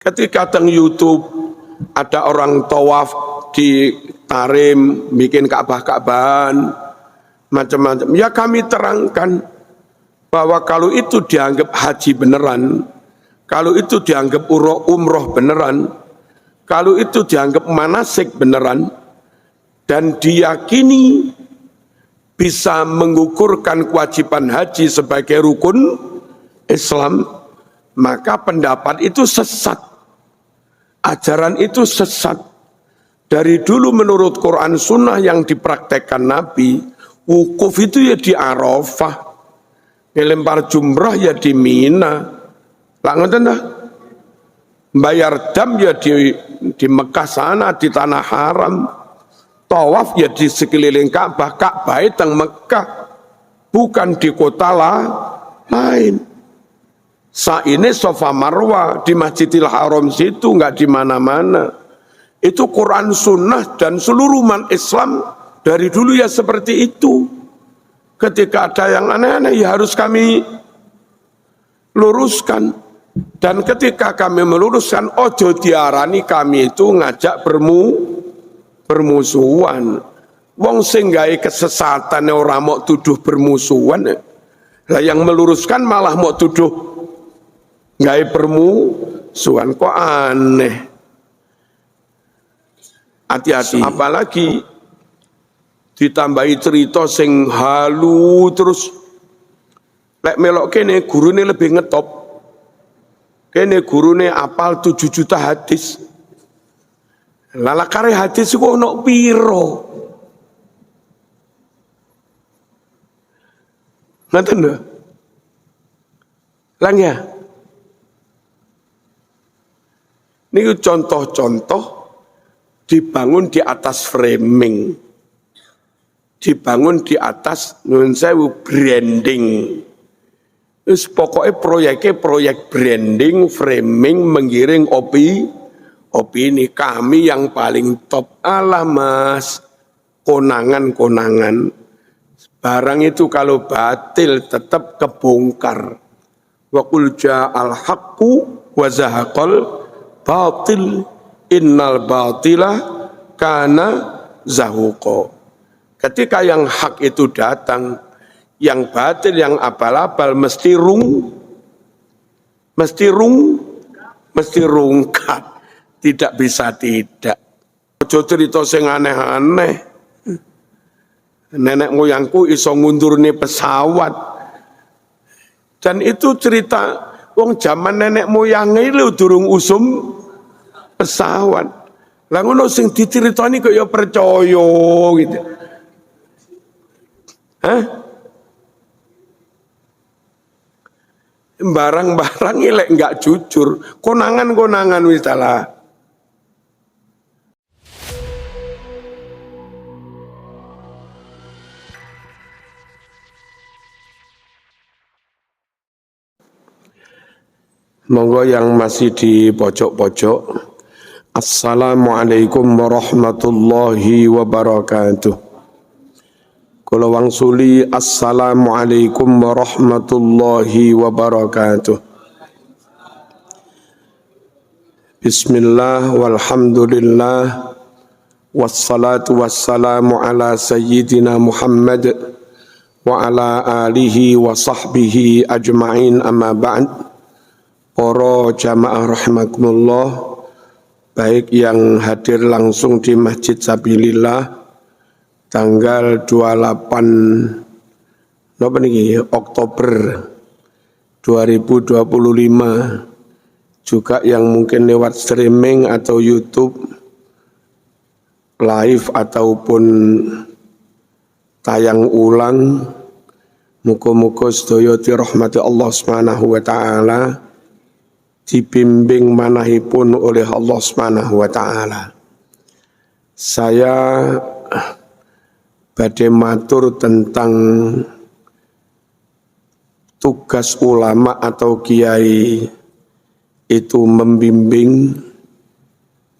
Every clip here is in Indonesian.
Ketika teng YouTube ada orang tawaf di Tarim, bikin Ka'bah-Ka'bahan, macam-macam. Ya kami terangkan bahwa kalau itu dianggap haji beneran, kalau itu dianggap umroh beneran, kalau itu dianggap manasik beneran, dan diyakini bisa mengukurkan kewajiban haji sebagai rukun Islam, maka pendapat itu sesat. Ajaran itu sesat. Dari dulu menurut Quran Sunnah yang dipraktekkan Nabi, wukuf itu ya di Arafah, ngelempar jumrah ya di Mina, lah ngoten dah. Bayar dam ya di Mekah sana, di tanah haram. Tawaf ya di sekeliling Ka'bah, Ka'bah itu Mekah, bukan di kota lain. Saine Safa Marwah di Masjidil Haram situ, enggak di mana-mana. Itu Quran Sunnah dan seluruh umat Islam dari dulu ya seperti itu. Ketika ada yang aneh-aneh ya harus kami luruskan. Dan ketika kami meluruskan, ojo diarani kami itu ngajak bermusuhan. Wong sing gawe kesesatan ora mau tuduh bermusuhan. Lah yang meluruskan malah mau tuduh gawe bermusuhan, kok aneh. Hati-hati, apalagi ditambahi cerita sing halu terus. Lek melok kene gurune lebih ngetop. Kene gurune apal 7 juta hadis. Lalakare hadis kok ono piro? Ngoten lho. Lang ya. Ini contoh-contoh dibangun di atas framing, dibangun di atas nun sewu branding. Terus pokoknya proyeknya proyek branding, framing, menggiring opini kami yang paling top. Alah mas, konangan. Barang itu kalau batil tetap kebongkar. Wa qul ja'al haqqu wa zahaqal batil innal batila kana zahuqa. Ketika yang hak itu datang, yang batil, yang abal-abal mesti rungkat. Tidak bisa tidak. Ojo cerita sing aneh-aneh. Nenek moyangku iso ngundurne pesawat. Dan itu cerita wong zaman nenek moyangnya lho durung usum pesawat. Lah ngono sing diceritani kok ya percaya gitu. Hah? Barang-barang ilek enggak jujur, konangan wis dalah. Monggo yang masih di pojok-pojok. Assalamualaikum warahmatullahi wabarakatuh. Kula wangsuli assalamualaikum warahmatullahi wabarakatuh. Bismillah walhamdulillah wassalatu wassalamu ala sayyidina Muhammad wa ala alihi wa sahbihi ajma'in amma ba'd. Para jamaah rahimakumullah, baik yang hadir langsung di Masjid Sabilillah tanggal 28 Oktober 2025, juga yang mungkin lewat streaming atau YouTube live ataupun tayang ulang, muga-muga sedaya dirahmati Allah Subhanahu wa taala, dibimbing manahipun oleh Allah Subhanahu wa taala. Saya badhe matur tentang tugas ulama atau kiai itu membimbing,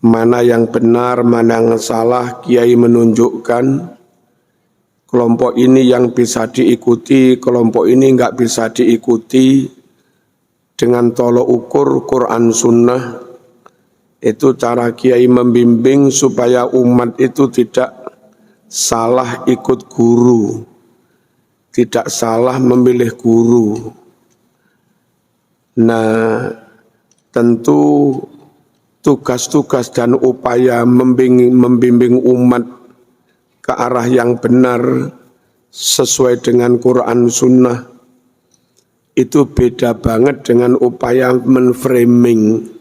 mana yang benar, mana yang salah. Kiai menunjukkan kelompok ini yang bisa diikuti, kelompok ini enggak bisa diikuti dengan tolok ukur Quran Sunnah. Itu cara kiai membimbing supaya umat itu tidak salah ikut guru, tidak salah memilih guru. Nah, tentu tugas-tugas dan upaya membimbing umat ke arah yang benar sesuai dengan Quran Sunnah itu beda banget dengan upaya menframing.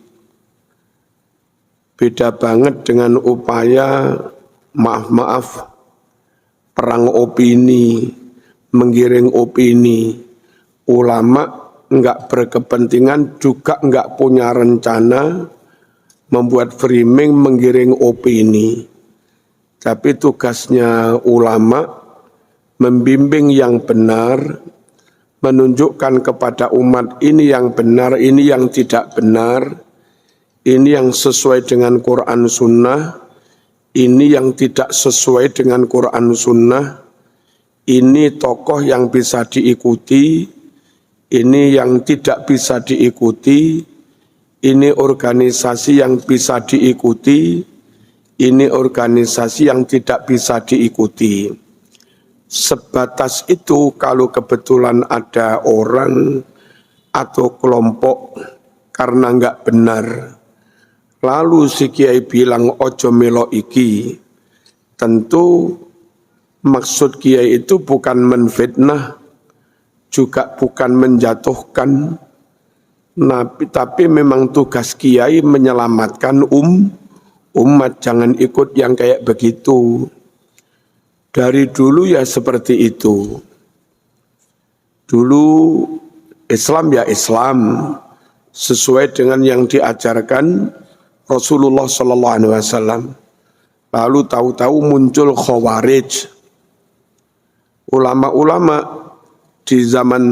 Beda banget dengan upaya maaf-maaf perang opini, menggiring opini. Ulama enggak berkepentingan juga enggak punya rencana membuat framing menggiring opini. Tapi tugasnya ulama membimbing yang benar, menunjukkan kepada umat ini yang benar, ini yang tidak benar, ini yang sesuai dengan Quran Sunnah, ini yang tidak sesuai dengan Quran Sunnah, ini tokoh yang bisa diikuti, ini yang tidak bisa diikuti, ini organisasi yang bisa diikuti, ini organisasi yang tidak bisa diikuti. Sebatas itu kalau kebetulan ada orang atau kelompok karena enggak benar, lalu si kiai bilang ojo melo iki, tentu maksud kiai itu bukan menfitnah, juga bukan menjatuhkan, tapi memang tugas kiai menyelamatkan umat, jangan ikut yang kayak begitu. Dari dulu ya seperti itu. Dulu Islam ya Islam, sesuai dengan yang diajarkan Rasulullah Sallallahu Alaihi Wasallam. Lalu tahu-tahu muncul Khawarij. Ulama-ulama di zaman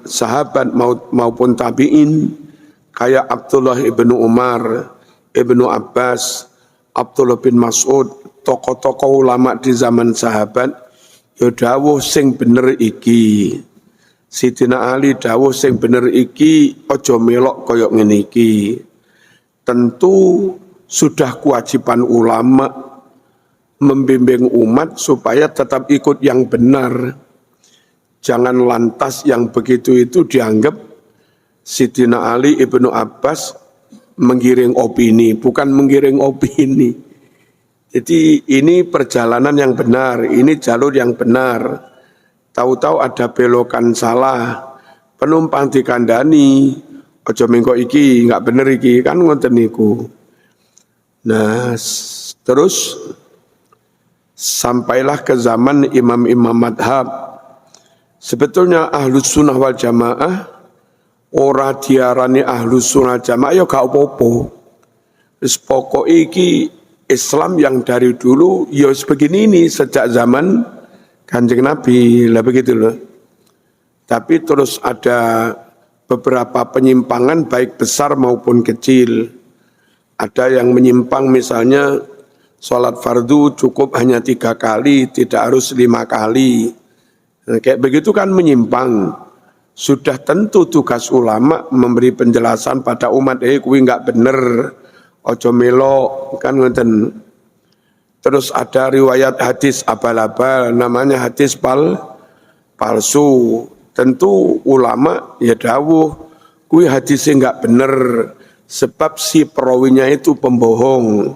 sahabat maupun tabi'in kayak Abdullah ibnu Umar, ibnu Abbas, Abdullah bin Mas'ud, tokoh-tokoh ulama di zaman sahabat, ya dawuh sing bener iki. Sidina Ali dawuh sing bener iki, ojo melok koyok ngene iki. Tentu sudah kewajiban ulama membimbing umat supaya tetap ikut yang benar. Jangan lantas yang begitu itu dianggap Sidina Ali ibnu Abbas menggiring opini, bukan menggiring opini. Jadi ini perjalanan yang benar, ini jalur yang benar. Tahu-tahu ada belokan salah, penumpang dikandani, ojo mengko iki, enggak bener iki, kan ngoten niku. Nah, terus sampailah ke zaman imam-imam madhab. Sebetulnya ahlus sunnah wal jamaah, ora diarani ahlus sunnah jamaah ya gak apa-apa. Wis pokok iki Islam yang dari dulu ya begini ini sejak zaman Kanjeng Nabi lah begitu loh. Tapi terus ada beberapa penyimpangan baik besar maupun kecil. Ada yang menyimpang misalnya sholat fardu cukup hanya 3 kali, tidak harus 5 kali. Nah, kayak begitu kan menyimpang. Sudah tentu tugas ulama memberi penjelasan pada umat, kuwi enggak bener, ojo melo, kan ngoten. Terus ada riwayat hadis abal-abal, namanya hadis palsu. Tentu ulama ya dawuh, kuwi hadisnya enggak bener, sebab si perawinya itu pembohong.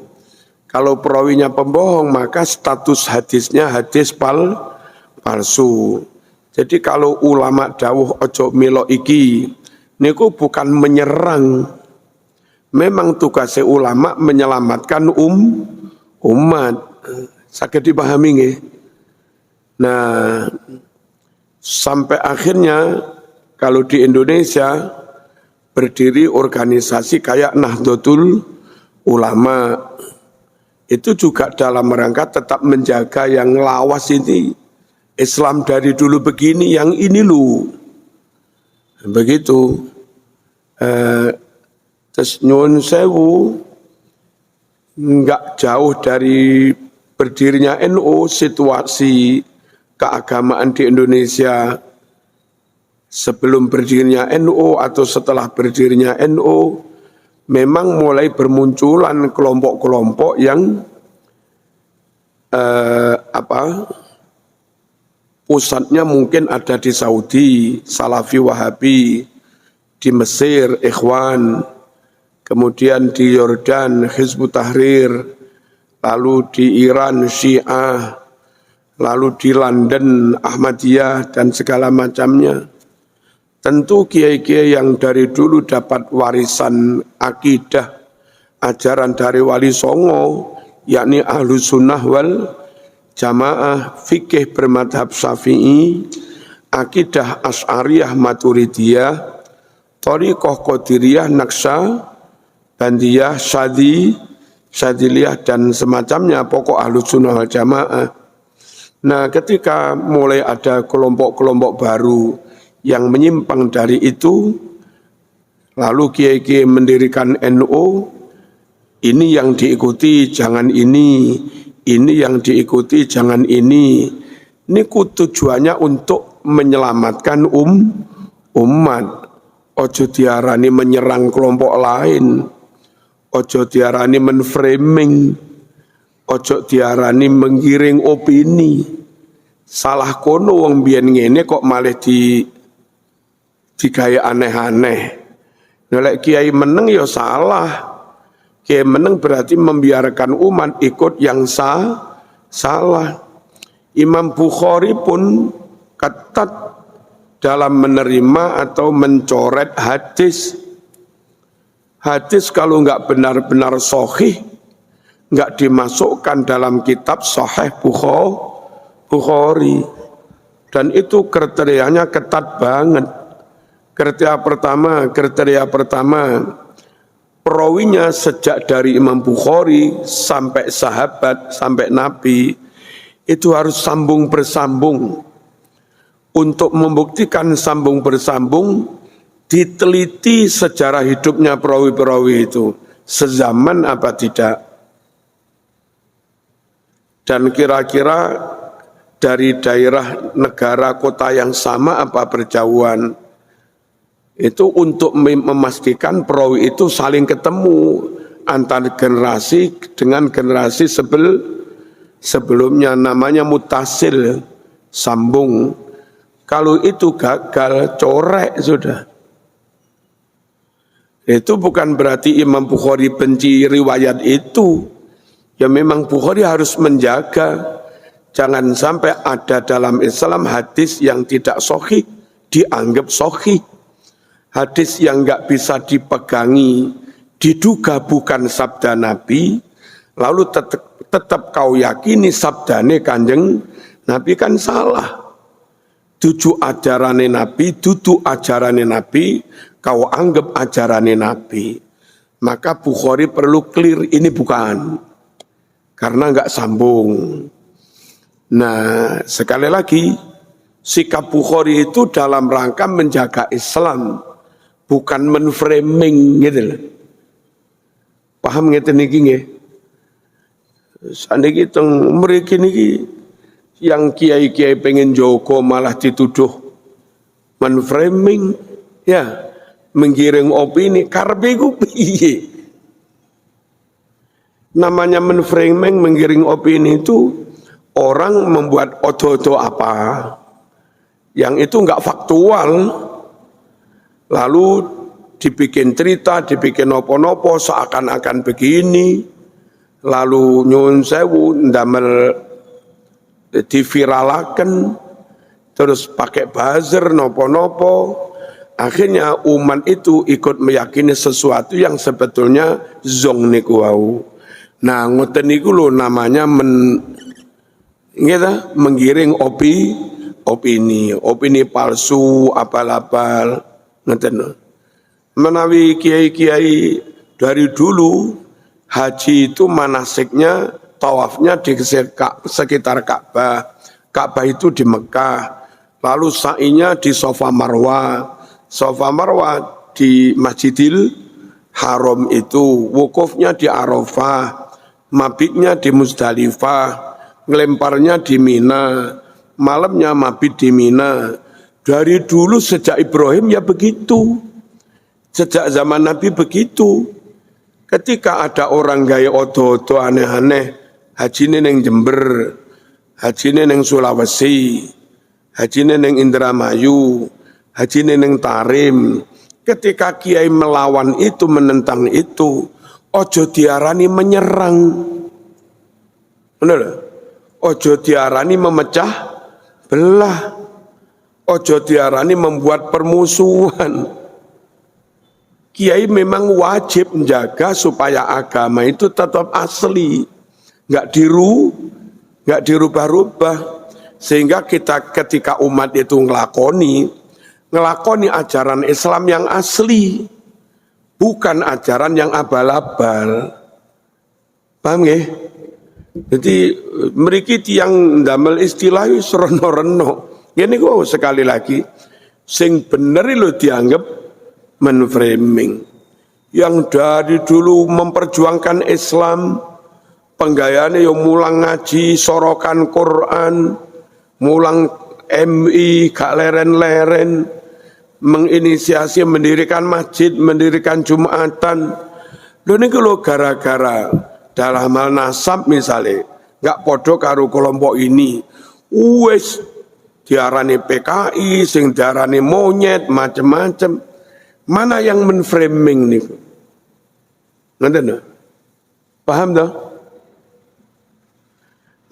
Kalau perawinya pembohong, maka status hadisnya hadis palsu. Jadi kalau ulama dawuh ojo melo iki, niku bukan menyerang. Memang tugasnya ulama menyelamatkan umat. Saged dipahami nggih. Nah, sampai akhirnya kalau di Indonesia berdiri organisasi kayak Nahdlatul Ulama. Itu juga dalam rangka tetap menjaga yang lawas ini. Islam dari dulu begini, yang ini lu. Begitu. Terus nyuwun sewu, enggak jauh dari berdirinya NU, situasi keagamaan di Indonesia sebelum berdirinya NU atau setelah berdirinya NU, memang mulai bermunculan kelompok-kelompok yang pusatnya mungkin ada di Saudi, Salafi Wahabi, di Mesir, Ikhwan, kemudian di Yordan, Hizbut Tahrir, lalu di Iran, Syiah, lalu di London, Ahmadiyah, dan segala macamnya. Tentu kiai-kiai yang dari dulu dapat warisan akidah, ajaran dari Wali Songo, yakni Ahlus Sunnah wal Jamaah, fikih bermadhab Syafi'i, akidah Asy'ariyah Maturidiyah, thariqah Qadiriyah, Naqsyabandiyah, Syadziliyah dan semacamnya, pokok Ahlus Sunnah wal Jamaah. Nah, ketika mulai ada kelompok-kelompok baru yang menyimpang dari itu, lalu kiai-kiai mendirikan NU, ini yang diikuti, jangan ini yang diikuti, jangan ini. Ini tujuannya untuk menyelamatkan umat. Ojo diarani menyerang kelompok lain, ojo diarani menframing, ojo diarani menggiring opini. Salah kono wong biyen ngene kok malah digaya aneh-aneh. Nek kiai meneng ya salah. Kiai meneng berarti membiarkan umat ikut yang salah. Imam Bukhari pun ketat dalam menerima atau mencoret hadis. Hadis kalau enggak benar-benar sahih, enggak dimasukkan dalam kitab Sahih Bukhari. Dan itu kriterianya ketat banget. Kriteria pertama, perawinya sejak dari Imam Bukhari sampai sahabat, sampai Nabi, itu harus sambung bersambung. Untuk membuktikan sambung bersambung, diteliti sejarah hidupnya perawi-perawi itu, sezaman apa tidak. Dan kira-kira dari daerah, negara, kota yang sama apa berjauhan. Itu untuk memastikan perawi itu saling ketemu antara generasi dengan generasi sebelumnya, namanya mutasil, sambung. Kalau itu gagal, corek sudah. Itu bukan berarti Imam Bukhari benci riwayat itu. Ya memang Bukhari harus menjaga, jangan sampai ada dalam Islam hadis yang tidak sahih dianggap sahih. Hadis yang enggak bisa dipegangi, diduga bukan sabda Nabi, lalu tetap kau yakini sabdane Kanjeng Nabi, kan salah. Dudu ajarane Nabi, dudu ajarane Nabi, kau anggap ajarane Nabi. Maka Bukhari perlu clear, ini bukan. Karena enggak sambung. Nah, sekali lagi, sikap Bukhari itu dalam rangka menjaga Islam, bukan menframing gitu loh. Paham ngeten niki nggih? Saniki teng mriki niki yang kiai-kiai pengen jogo malah dituduh menframing, ya, menggiring opini. Karepe iku piye? Namanya menframing, menggiring opini itu orang membuat odo-odo apa yang itu enggak faktual, lalu dibikin cerita, dibikin nopo-nopo seakan-akan begini, lalu nyun sewu ndamel diviralaken, terus pakai buzzer nopo-nopo, akhirnya umat itu ikut meyakini sesuatu yang sebetulnya zong niku wau. Nah, ngoten niku lho namanya menggiring opini palsu, abal-abal. Menawi kiai-kiai dari dulu haji itu manasiknya, tawafnya di sekitar Ka'bah. Ka'bah itu di Mekah. Lalu sa'inya di Safa Marwah. Safa Marwah di Masjidil Haram itu. Wukufnya di Arafah. Mabitnya di Muzdalifah. Ngelemparnya di Mina. Malamnya mabit di Mina. Dari dulu sejak Ibrahim ya begitu. Sejak zaman Nabi begitu. Ketika ada orang gaya odo-odo aneh-aneh, hajine neng Jember, hajine neng Sulawesi, hajine neng Indramayu, hajine neng Tarim. Ketika kiai melawan itu, menentang itu, ojo diarani menyerang. Benar? Ojo diarani memecah belah. Ojo diarani membuat permusuhan. Kiai memang wajib menjaga supaya agama itu tetap asli, nggak dirubah-rubah, sehingga kita ketika umat itu ngelakoni ajaran Islam yang asli, bukan ajaran yang abal-abal. Paham nggih? Jadi mriki tiyang ndamel istilah sreno-reno. Ngene kok sekali lagi, sing bener lho dianggap menframing. Yang dari dulu memperjuangkan Islam, penggayaannya yang mulang ngaji, sorokan Quran, mulang MI, gak leren-leren, menginisiasi mendirikan masjid, mendirikan Jumatan. Lho niku lho gara-gara dalam hal nasab misalnya, gak podo karo kelompok ini, wes diarani PKI, sing diarani monyet, macam-macam. Mana yang menframing nih? Ngerti? Paham dah?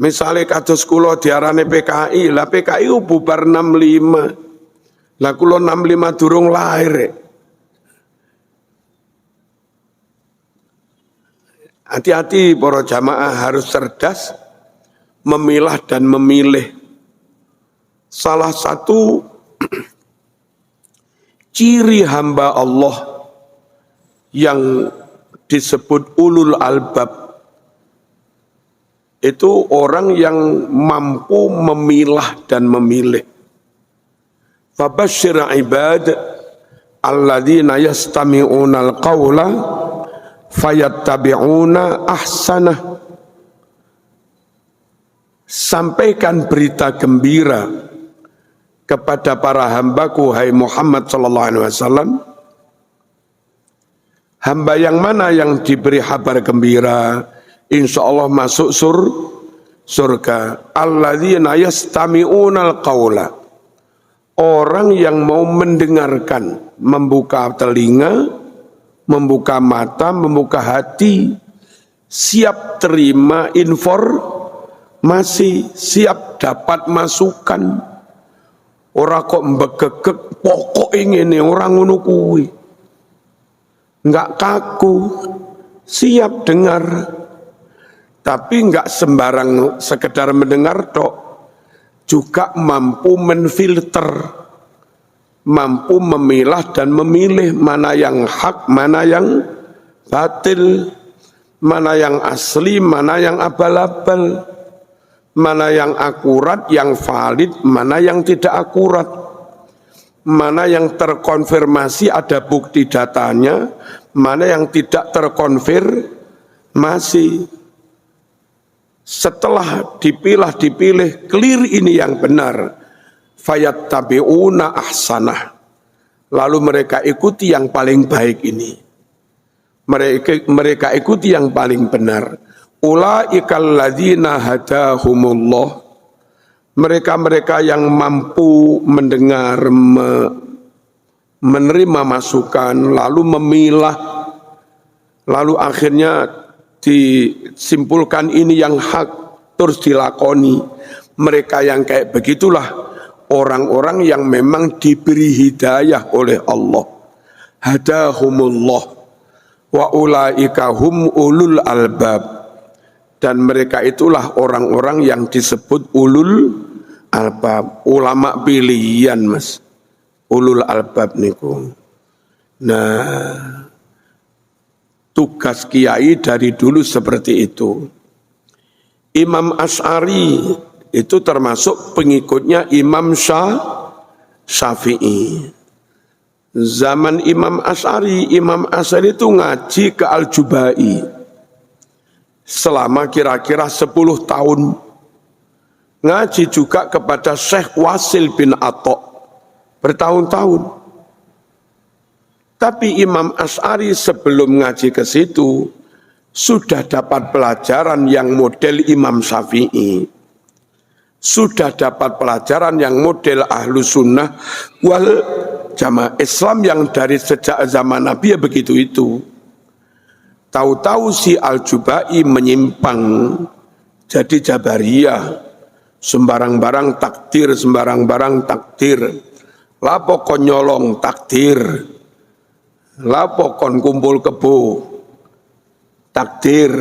Misalnya kados kula diarani PKI, lah PKI bubar 65. Lah kula 65 durung lahir. Hati-hati para jamaah, harus cerdas memilah dan memilih. Salah satu ciri hamba Allah yang disebut ulul albab itu orang yang mampu memilah dan memilih. Fabasyir ibad alladzina yastami'una al-qawla fayattabi'una ahsanah. Sampaikan berita gembira kepada para hambaku, hai Muhammad sallallahu alaihi wasallam. Hamba yang mana yang diberi kabar gembira, insya Allah masuk surga. Alladzina yastami'unal qawla. Orang yang mau mendengarkan, membuka telinga, membuka mata, membuka hati, siap terima informasi, siap dapat masukan. Ora kok mbegegek pokok ngene orang ngono kuwi. Enggak kaku, siap dengar. Tapi enggak sembarang sekedar mendengar tok, juga mampu menfilter, mampu memilah dan memilih mana yang hak, mana yang batil, mana yang asli, mana yang abal-abal, mana yang akurat, yang valid, mana yang tidak akurat, mana yang terkonfirmasi ada bukti datanya, mana yang tidak terkonfirmasi. Setelah dipilih, clear ini yang benar, fayattabi'una ahsanah. Lalu mereka ikuti yang paling baik ini. Mereka ikuti yang paling benar. Ulaikal ladzina hadahumullah. Mereka-mereka yang mampu mendengar, menerima masukan, lalu memilah, lalu akhirnya disimpulkan ini yang hak, terus dilakoni. Mereka yang kayak begitulah orang-orang yang memang diberi hidayah oleh Allah. Hadahumullah wa ulaika hum ulul albab. Dan mereka itulah orang-orang yang disebut ulul albab. Ulama pilihan mas, ulul albab niku. Nah, tugas kiai dari dulu seperti itu. Imam Asy'ari itu termasuk pengikutnya Imam Syafi'i. Zaman Imam Asy'ari itu ngaji ke Al-Jubai selama kira-kira 10 tahun. Ngaji juga kepada Syekh Wasil bin Atta bertahun-tahun. Tapi Imam Asy'ari sebelum ngaji ke situ, sudah dapat pelajaran yang model Imam Syafi'i, sudah dapat pelajaran yang model Ahlus Sunnah wal Jamaah. Islam yang dari sejak zaman Nabi ya begitu itu. Tahu-tahu si Al-Jubai menyimpang jadi Jabariyah, sembarang barang takdir, sembarang barang takdir, lapo kon nyolong takdir, lapo kon kumpul kebo takdir,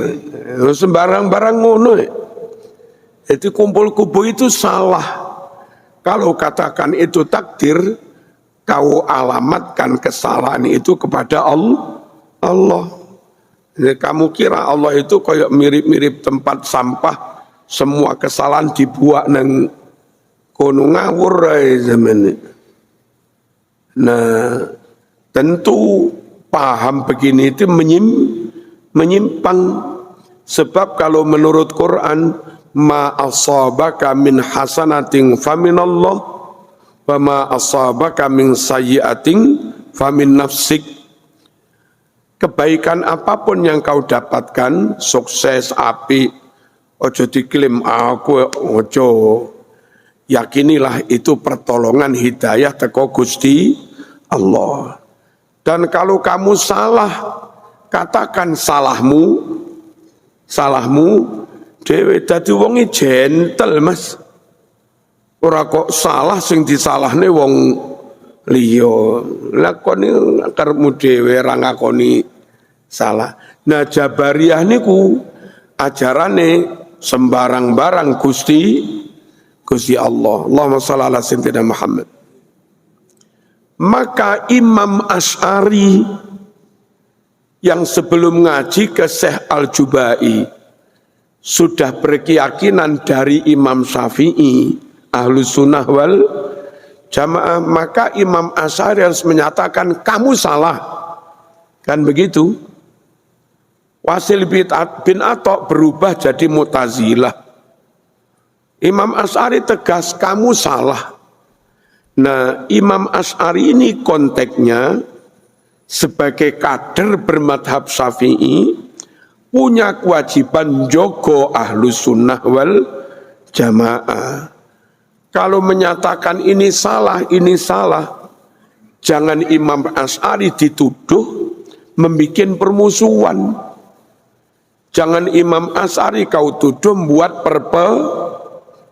sembarang barang ngono. Jadi kumpul kebo itu salah. Kalau katakan itu takdir, kau alamatkan kesalahan itu kepada Allah. Jadi kamu kira Allah itu kayak mirip-mirip tempat sampah, semua kesalahan dibuat nang kono ngawur zaman. Nah, tentu paham begini itu menyimpang. Sebab kalau menurut Quran, ma asabaka min hasanatin faminallah wa ma asabaka min sayyi'atin famin nafsik. Kebaikan apapun yang kau dapatkan, sukses, api, ojo diklaim aku, ojo. Yakinilah itu pertolongan hidayah teko Gusti Allah. Dan kalau kamu salah, katakan salahmu dhewe. Dadi wong gentle, Mas. Ora kok salah sing disalahne wong liya. Lakoni karepmu dhewe ra ngakoni salah. Nah, Jabariyah niku ajarane sembarang barang Gusti Allah. Allahumma shalli ala sayyidina Muhammad. Maka Imam Asy'ari yang sebelum ngaji ke Syekh Al-Jubai sudah berkeyakinan dari Imam Syafi'i, Ahlus Sunnah wal Jamaah, maka Imam Asy'ari harus menyatakan kamu salah. Kan begitu? Wasil bin Atok berubah jadi Mu'tazilah. Imam Asy'ari tegas kamu salah. Nah, Imam Asy'ari ini konteksnya sebagai kader bermadhab Syafi'i punya kewajiban jogo Ahlus Sunnah wal Jamaah. Kalau menyatakan ini salah, jangan Imam Asy'ari dituduh membuat permusuhan. Jangan Imam Asy'ari kau tuduh membuat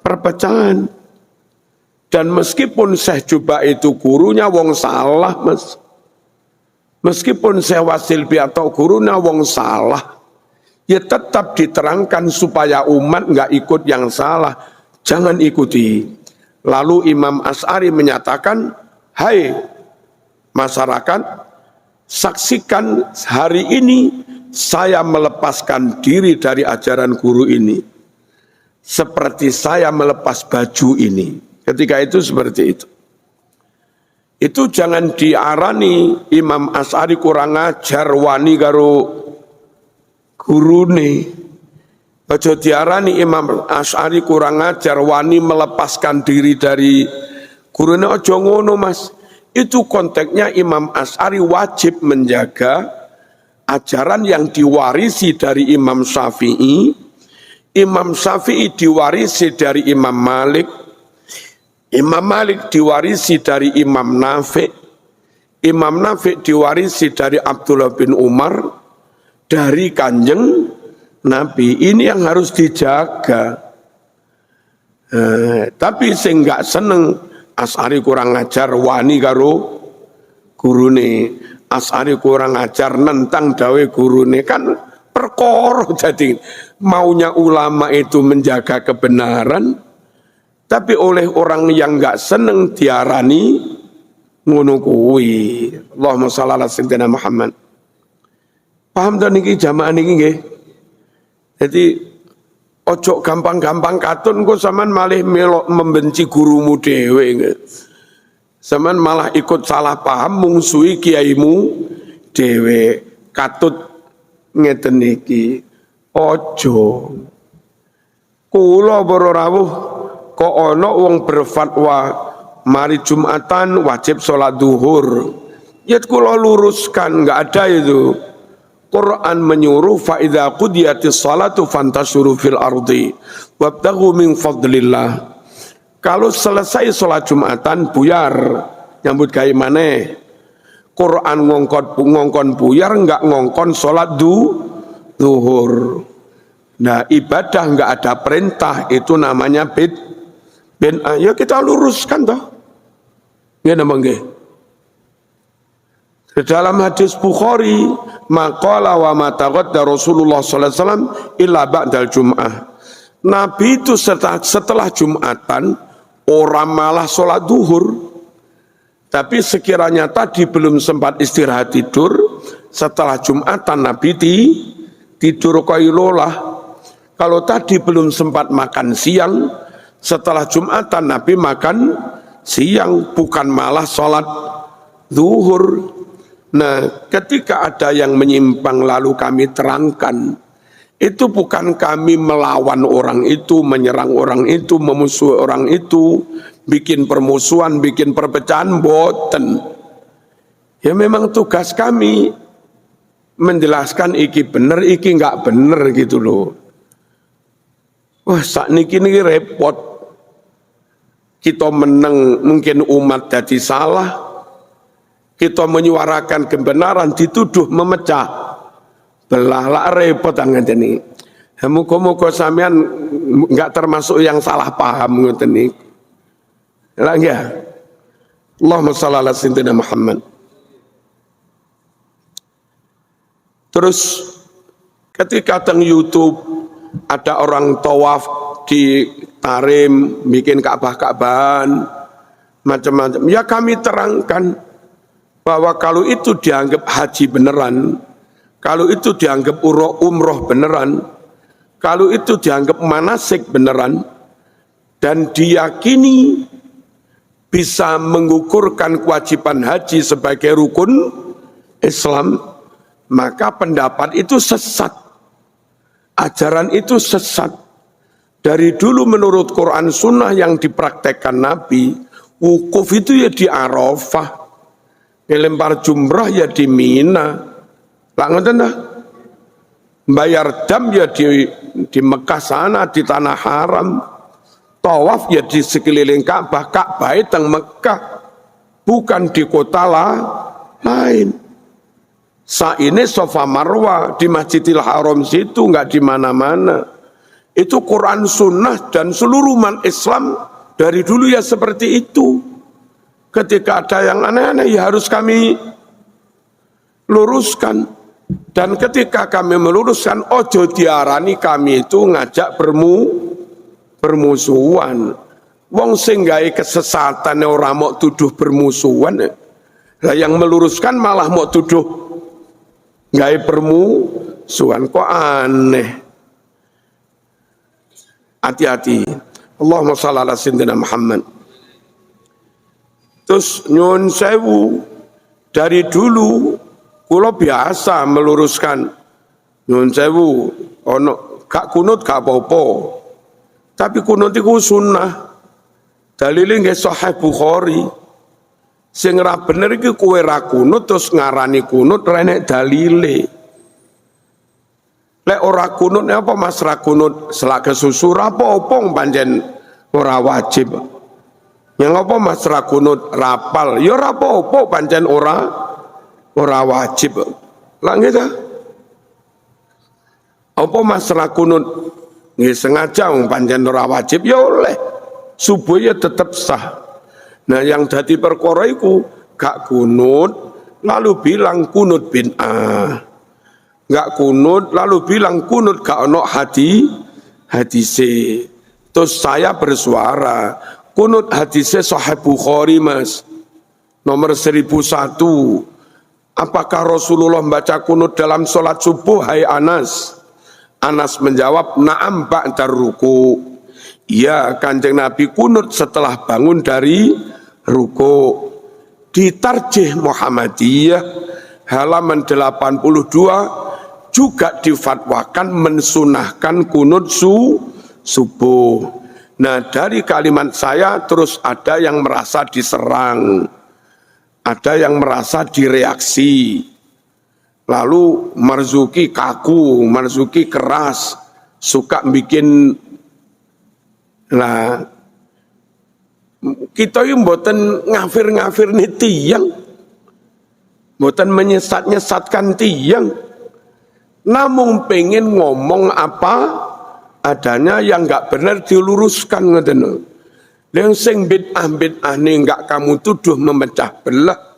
perpecahan. Dan meskipun Syekh Juba itu gurunya wong salah, Mas. Meskipun Syekh Wasil atau gurunya wong salah, ya tetap diterangkan supaya umat enggak ikut yang salah. Jangan ikuti. Lalu Imam Asy'ari menyatakan, hai masyarakat, saksikan hari ini saya melepaskan diri dari ajaran guru ini. Seperti saya melepas baju ini. Ketika itu seperti itu. Itu jangan diarani Imam Asy'ari kurang ajar wani karo gurune. Aja diarani Imam Asy'ari kurang ajar wani melepaskan diri dari gurune, aja ngono, Mas. Itu konteksnya Imam Asy'ari wajib menjaga ajaran yang diwarisi dari Imam Syafi'i. Imam Syafi'i diwarisi dari Imam Malik. Imam Malik diwarisi dari Imam Nafi'. Imam Nafi' diwarisi dari Abdullah bin Umar, dari Kanjeng Nabi. Ini yang harus dijaga. Tapi sing gak seneng Asy'ari kurang ajar wani karo gurune. Asy'ari kurang ajar nentang dawe gurune, kan perkara. Jadi maunya ulama itu menjaga kebenaran, tapi oleh orang yang gak seneng diarani ngono kuwi. Allahumma shalli ala sayyidina Muhammad. Paham ta niki jamaah niki nggih? Jadi ojo gampang-gampang katun kok sampean malah melok membenci gurumu dhewe. Sampean malah ikut salah paham mungsuhi kiaimu dhewe. Katut ngeten iki. Ojo. Kula para rawuh kok ana wong berfatwa mari Jumatan wajib sholat duhur. Ya kula luruskan, enggak ada itu. Quran menyuruh fa idza qudiyatis shalatu fantashiru fil ardi wabtaghu min fadlillah. Kalau selesai sholat Jumatan buyar nyambut gawe maneh. Quran ngongkon buyar enggak ngongkon sholat zuhur. Nah, ibadah enggak ada perintah itu namanya bid'ah. Ya kita luruskan toh. Nggih napa nggih? Dalam hadis Bukhari, maqala wa mataqadda Rasulullah sallallahu alaihi wasallam illa ba'dal Jum'ah. Nabi itu setelah Jumatan orang malah sholat duhur. Tapi sekiranya tadi belum sempat istirahat tidur, setelah Jumatan Nabi tidur qailulah. Kalau tadi belum sempat makan siang, setelah Jumatan Nabi makan siang, bukan malah sholat zuhur. Nah, ketika ada yang menyimpang lalu kami terangkan, itu bukan kami melawan orang itu, menyerang orang itu, memusuhi orang itu, bikin permusuhan, bikin perpecahan, boten. Ya memang tugas kami menjelaskan iki bener, iki enggak bener gitu loh. Wah, sakniki niki repot. Kita menang mungkin umat jadi salah. Kita menyuarakan kebenaran dituduh memecah belah, lah repot ngoten niki. Muga-muga sampean enggak termasuk yang salah paham ngoten niki. Lah nggih. Allahumma shalli ala sayyidina Muhammad. Terus ketika teng YouTube ada orang tawaf di Tarim, bikin Ka'bah-Ka'bahan macam-macam. Ya kami terangkan bahwa kalau itu dianggap haji beneran, kalau itu dianggap umroh beneran, kalau itu dianggap manasik beneran, dan diyakini bisa mengukurkan kewajiban haji sebagai rukun Islam, maka pendapat itu sesat. Ajaran itu sesat. Dari dulu menurut Quran Sunnah yang dipraktekkan Nabi, wukuf itu ya di Arafah, ngelempar jumrah ya di Mina, lah ngoten dah. Bayar dam ya di Mekah sana, di tanah haram. Tawaf ya di sekeliling Ka'bah, Ka'bah itu Mekah, bukan di kota lain. Saine Safa Marwah di Masjidil Haram situ, enggak di mana-mana. Itu Quran Sunnah dan seluruh umat Islam dari dulu ya seperti itu. Ketika ada yang aneh-aneh ya harus kami luruskan. Dan ketika kami meluruskan, ojo diarani kami itu ngajak bermusuhan. Wong sing gawe kesesatan ora mau tuduh bermusuhan. Lah yang meluruskan malah mau tuduh gawe bermusuhan, kok aneh. Hati-hati. Allahumma shalli ala sayyidina Muhammad. Terus nyun sewu, dari dulu kula biasa meluruskan nyun sewu, ono gak kunut gak apa-apa. Tapi kunut iku sunnah. Dalile nggih Sahih Bukhari. Sing ra bener iki kowe ra kunut terus ngarani kunut ra enek dalile. Lek ora kunut apa Mas ra kunut selak kesusu ra apa-apa pancen ora wajib. Yang apa Mas ra kunut rapal ya ora apa-apa pancen ora wajib. Lah nggih ta? Apa Mas ra kunut nggih sengaja pancen ora wajib ya oleh. Subuh ya tetap sah. Nah yang dadi perkara iku gak kunut lalu bilang kunut bid'ah. Gak kunut lalu bilang kunut gak ono hadise. Terus saya bersuara, kunut hadise Sahih Bukhari Mas, nomor 1001. Apakah Rasulullah membaca kunut dalam sholat subuh, hai Anas? Anas menjawab, na'am ba'dar ruku'. Ya, Kanjeng Nabi kunut setelah bangun dari ruku'. Di Tarjih Muhammadiyah halaman 82 juga difatwakan mensunahkan kunut subuh. Nah, dari kalimat saya terus ada yang merasa diserang, ada yang merasa direaksi. Lalu Marzuki kaku, Marzuki keras, suka bikin. Nah, kita yang mboten ngafir-ngafir nih tiyang, mboten menyesat-nyesatkan tiyang, namun pengen ngomong apa adanya yang nggak benar diluruskan ngoten. Yang sing bid'ah nih nggak kamu tuduh memecah belah.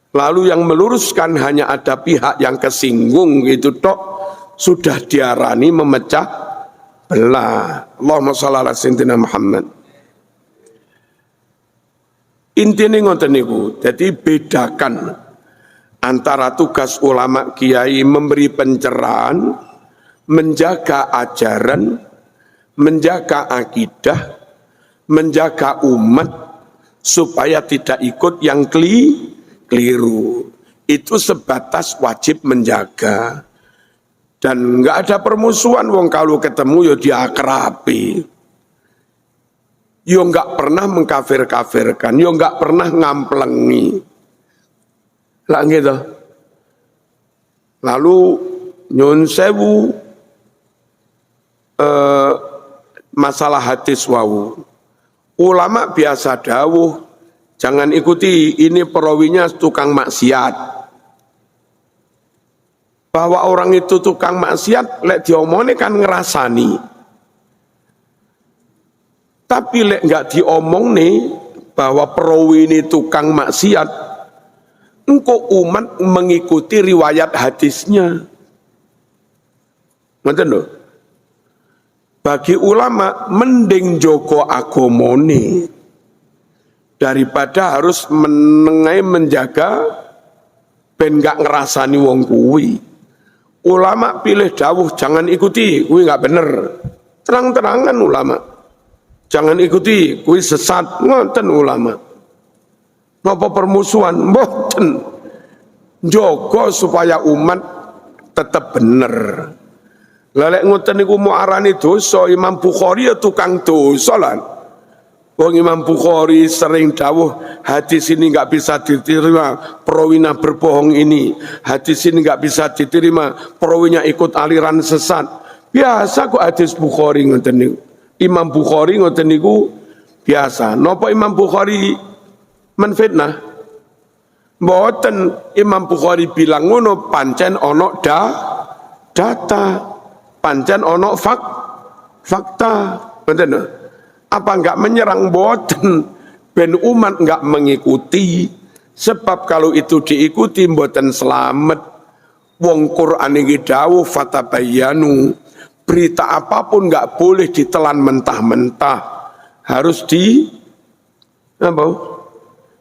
Lalu yang meluruskan hanya ada pihak yang kesinggung gitu tok, sudah diarani memecah belah. Allahumma shalli ala sayyidina Muhammad. Intinya ngoten niku, jadi bedakan antara tugas ulama kiai memberi pencerahan, menjaga ajaran, menjaga akidah, menjaga umat supaya tidak ikut yang keliru. Itu sebatas wajib menjaga. Dan nggak ada permusuhan, wong kalau ketemu ya diakrabi. Yo nggak pernah mengkafir-kafirkan, yo nggak pernah ngamplengi. Lah gitu. Lalu nyun sewu masalah hadis wau. Ulama biasa dawuh, jangan ikuti ini perawinya tukang maksiat. Bahwa orang itu tukang maksiat, lek diomongnya kan ngerasani. Tapi lek nggak diomong nih bahwa perawi ini tukang maksiat, engkau umat mengikuti riwayat hadisnya. Ngerti lho? Bagi ulama mending joko agomone daripada harus menengai menjaga ben nggak ngerasani wong kuwi. Ulama pilih dawuh jangan ikuti, kuwi nggak bener. Terang-terangan ulama. Jangan ikuti, kuwi sesat, ngoten ulama. Napa permusuhan? Mboten. Jogo supaya umat tetap bener. Lelek ngoten niku mau arani dosa, Imam Bukhari ya tukang dosa lan. Wong Imam Bukhari sering dawuh hadis ini enggak bisa diterima, perawinya berbohong ini. Hadis ini enggak bisa diterima, perawinya ikut aliran sesat. Biasa kok hadis Bukhari ngoten niku. Imam Bukhari ngoten niku biasa. Napa Imam Bukhari menfitnah? Mboten. Imam Bukhari bilang ngono pancen ana data, pancen ana fakta. Ngoten. Apa enggak menyerang? Mboten. Ben umat enggak mengikuti. Sebab kalau itu diikuti mboten selamat. Wong Quran iki dawuh fatabayyanu. Berita apapun nggak boleh ditelan mentah-mentah, harus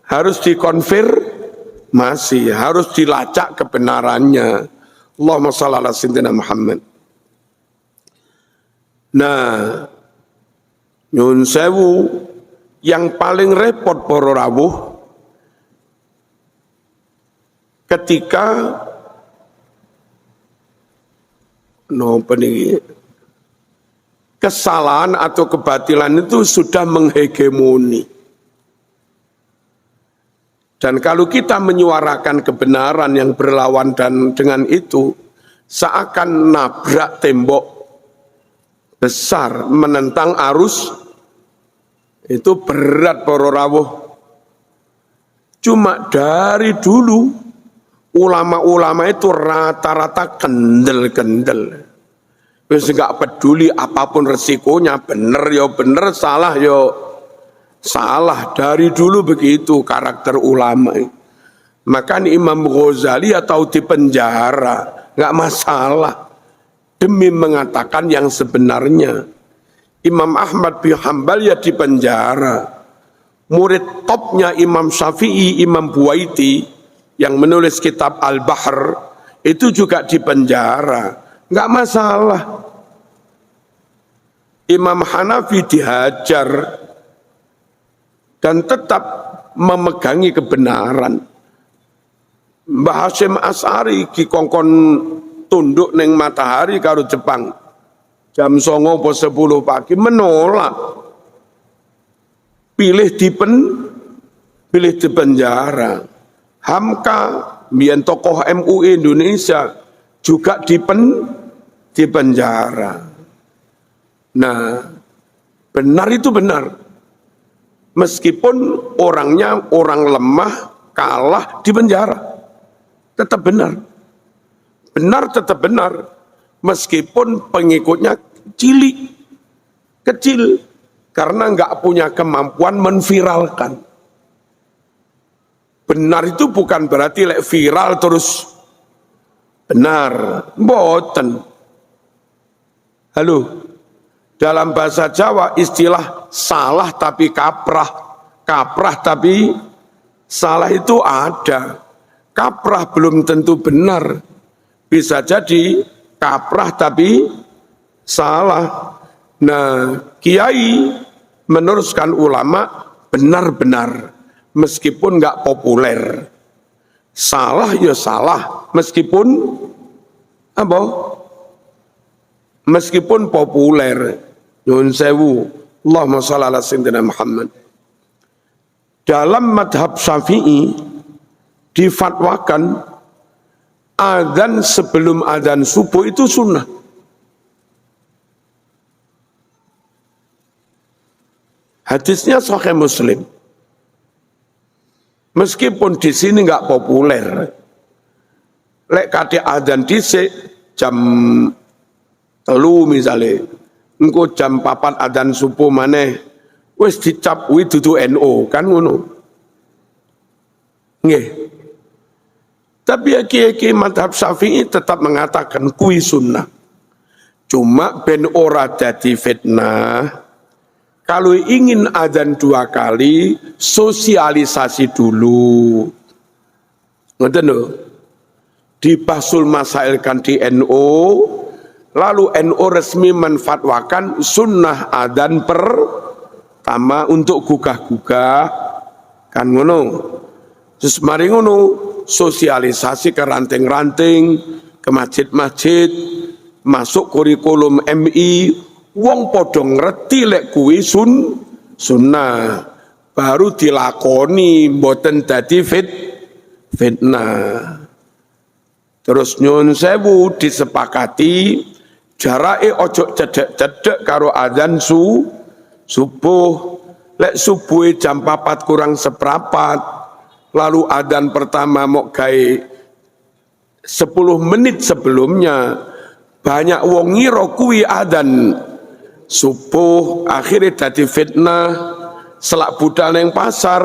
harus dikonfirmasi, harus dilacak kebenarannya. Allahumma shalli ala sayyidina Muhammad. Nah, nyun sewu yang paling repot para rawuh ketika kesalahan atau kebatilan itu sudah menghegemoni. Dan kalau kita menyuarakan kebenaran yang berlawan dan dengan itu, seakan nabrak tembok besar menentang arus, itu berat para rawuh. Cuma dari dulu ulama-ulama itu rata-rata kendel-kendel. Wis enggak peduli apapun resikonya, bener ya bener, salah ya salah. Dari dulu begitu karakter ulama. Maka Imam Ghazali atau di penjara, enggak masalah. Demi mengatakan yang sebenarnya. Imam Ahmad bin Hanbal ya di penjara. Murid topnya Imam Syafi'i, Imam Buaiti yang menulis kitab Al-Bahr itu juga di penjara. Enggak masalah. Imam Hanafi dihajar dan tetap memegangi kebenaran. Mbah Hasyim Asy'ari dikongkon tunduk neng matahari karo Jepang. Jam 09.00 po 10 pagi menolak. Pilih di penjara. Hamka mbiyen tokoh MUI Indonesia juga di penjara. Nah, benar itu benar. Meskipun orangnya orang lemah, kalah di penjara, tetap benar. Benar tetap benar. Meskipun pengikutnya kecil, karena nggak punya kemampuan menviralkan. Benar itu bukan berarti viral terus benar, mboten. Halo, dalam bahasa Jawa istilah salah tapi kaprah, kaprah tapi salah itu ada. Kaprah belum tentu benar, bisa jadi kaprah tapi salah. Nah, kiai meneruskan ulama benar-benar, meskipun nggak populer. Salah ya salah, meskipun apa? Meskipun populer. Nyun sewu, Allahumma shalli ala sayyidina Muhammad. Dalam madhab Syafi'i difatwakan adzan sebelum adzan subuh itu sunnah. Hadisnya Sahih Muslim. Meskipun di sini nggak populer, lek kate adzan dhisik jam 3 misalnya, engko jam 4 adzan subuh maneh, wis dicap kuwi dudu NU, kan ngono. Nggih. Tapi kiai-kiai madhab Syafi'i tetap mengatakan kuwi sunnah. Cuma ben ora dadi fitnah. Kalau ingin adzan 2 kali, sosialisasi dulu. Ngoten lho. Di Bahsul Masail kan di NU, lalu NU resmi menfatwakan sunnah adzan pertama untuk gugah-gugah, kan ngono. Terus mari ngono, sosialisasi ke ranting-ranting, ke masjid-masjid, masuk kurikulum MI. Wong podo ngerti lek kuwi sunnah, baru dilakoni, mboten dadi fitnah. Terus nyun sewu disepakati jarake ojo cedek-cedek karo adzan subuh. Lek subuh jam 4 kurang seperempat, lalu adzan pertama mok gawe 10 menit sebelumnya, banyak wong ngira kuwi adzan subuh, akhirnya dadi fitnah. Selak budal neng pasar,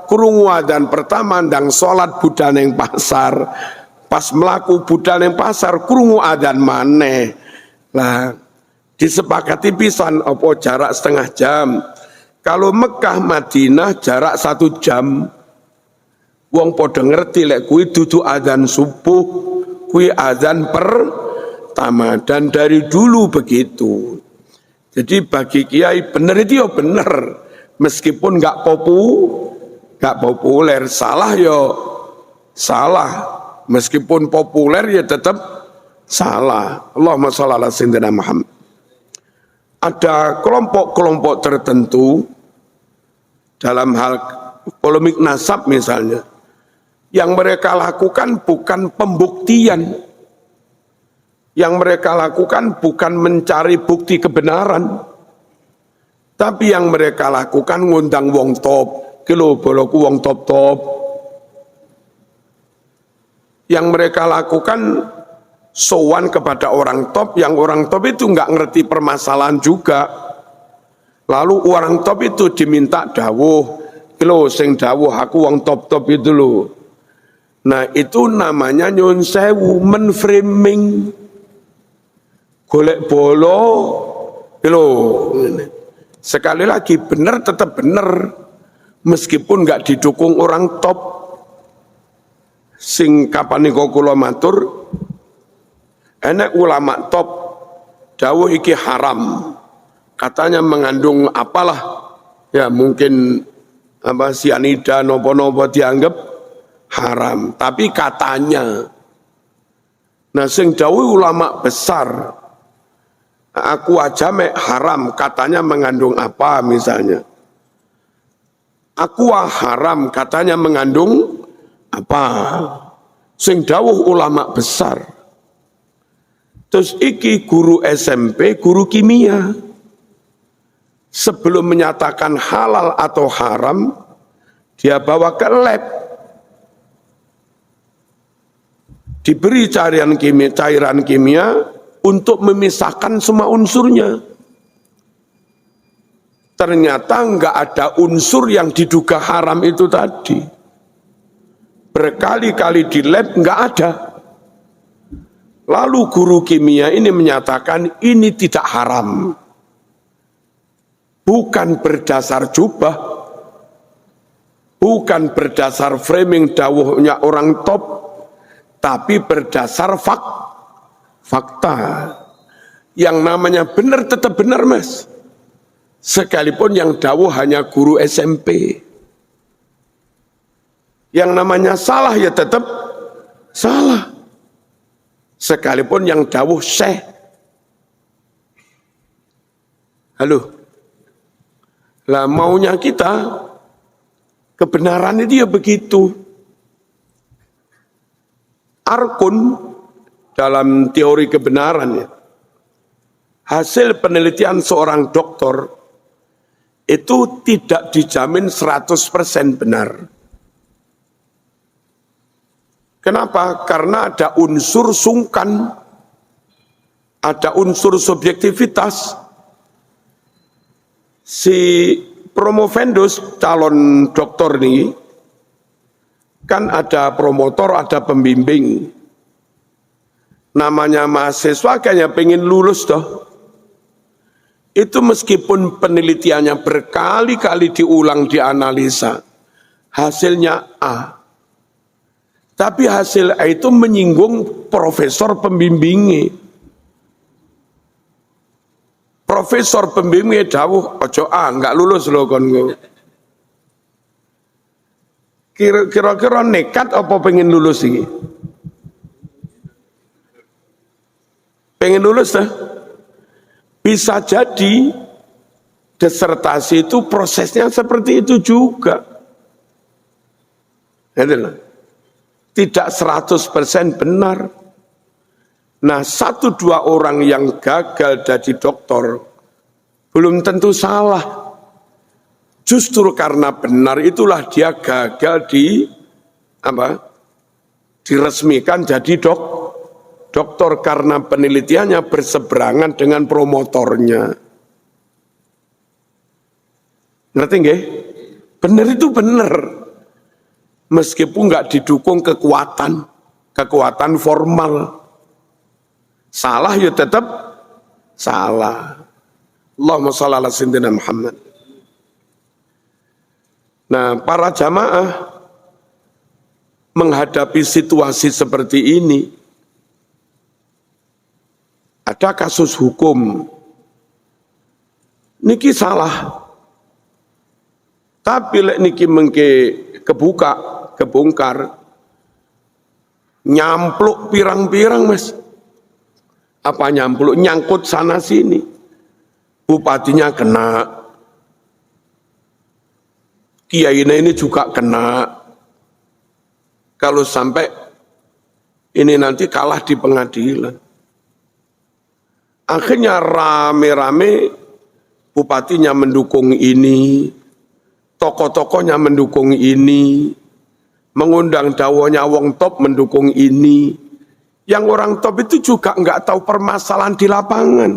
krungu adzan pertama ndang salat budal neng pasar. Pas melaku budal neng pasar, krungu adzan maneh. Lah, disepakati pisan apa jarak setengah jam. Kalau Mekah Madinah jarak 1 jam. Wong padha ngerti lek kuwi dudu adzan subuh, kuwi adzan pertama, dan dari dulu begitu. Jadi bagi kiai benar itu ya benar, meskipun nggak populer, salah ya salah, meskipun populer ya tetap salah. Allahumma shalli ala sayyidina Muhammad. Ada kelompok-kelompok tertentu dalam hal polemik nasab misalnya, yang mereka lakukan bukan pembuktian. Yang mereka lakukan bukan mencari bukti kebenaran, tapi yang mereka lakukan ngundang wong top, kilo boloku wong top. Yang mereka lakukan sowan kepada orang top, yang orang top itu nggak ngerti permasalahan juga. Lalu orang top itu diminta dawuh, kilo sing dawuh aku wong top itu loh. Nah itu namanya nyun sewu menframing. Golek bolo, lho. Sekali lagi benar tetap benar, meskipun nggak didukung orang top. Sing kapan niku kula matur, enek ulama top dawuh iki haram, katanya mengandung apalah, ya mungkin apa sianida nopo-nopo dianggap haram, tapi katanya. Nah sing dawuh ulama besar, aku aja mek haram, katanya mengandung apa misalnya. Aqua haram, katanya mengandung apa. Sing dawuh ulama besar. Terus iki guru SMP, guru kimia. Sebelum menyatakan halal atau haram, dia bawa ke lab. Diberi cairan kimia untuk memisahkan semua unsurnya. Ternyata enggak ada unsur yang diduga haram itu tadi. Berkali-kali di lab enggak ada. Lalu guru kimia ini menyatakan ini tidak haram. Bukan berdasar jubah, bukan berdasar framing dawuhnya orang top, tapi berdasar fakta. Yang namanya benar tetap benar, Mas. Sekalipun yang dawuh hanya guru SMP. Yang namanya salah ya tetap salah. Sekalipun yang dawuh syekh. Halo. Lah maunya kita kebenaran itu ya begitu. Arkun dalam teori kebenaran ya. Hasil penelitian seorang dokter itu tidak dijamin 100% benar. Kenapa? Karena ada unsur sungkan, ada unsur subjektivitas. Si promovendus calon dokter ini kan ada promotor, ada pembimbing. Namanya mahasiswa kayaknya pengen lulus toh. Itu meskipun penelitiannya berkali-kali diulang, dianalisa, hasilnya A. Tapi hasil A itu menyinggung profesor pembimbingnya. Profesor pembimbingnya dawuh, ojo A, enggak lulus loh kon. Kira-kira nekat apa pengen lulus ini? Pengen lulus dah? Bisa jadi disertasi itu prosesnya seperti itu juga. Tidak 100% benar. Nah, 1-2 orang yang gagal jadi dokter belum tentu salah. Justru karena benar itulah dia gagal diresmikan jadi dokter karena penelitiannya berseberangan dengan promotornya. Ngerti nggih? Benar itu benar. Meskipun nggak didukung kekuatan formal. Salah ya tetap salah. Allahumma shalli ala sayyidina Muhammad. Nah, para jamaah menghadapi situasi seperti ini, ada kasus hukum. Niki salah. Tapi lek niki mengke kebongkar, nyampluk pirang-pirang, Mas. Apa nyampluk, nyangkut sana sini. Bupatinya kena, kiainya ini juga kena. Kalau sampai ini nanti kalah di pengadilan. Akhirnya rame-rame bupatinya mendukung ini, tokoh-tokohnya mendukung ini, mengundang dawanya wong top mendukung ini. Yang orang top itu juga enggak tahu permasalahan di lapangan.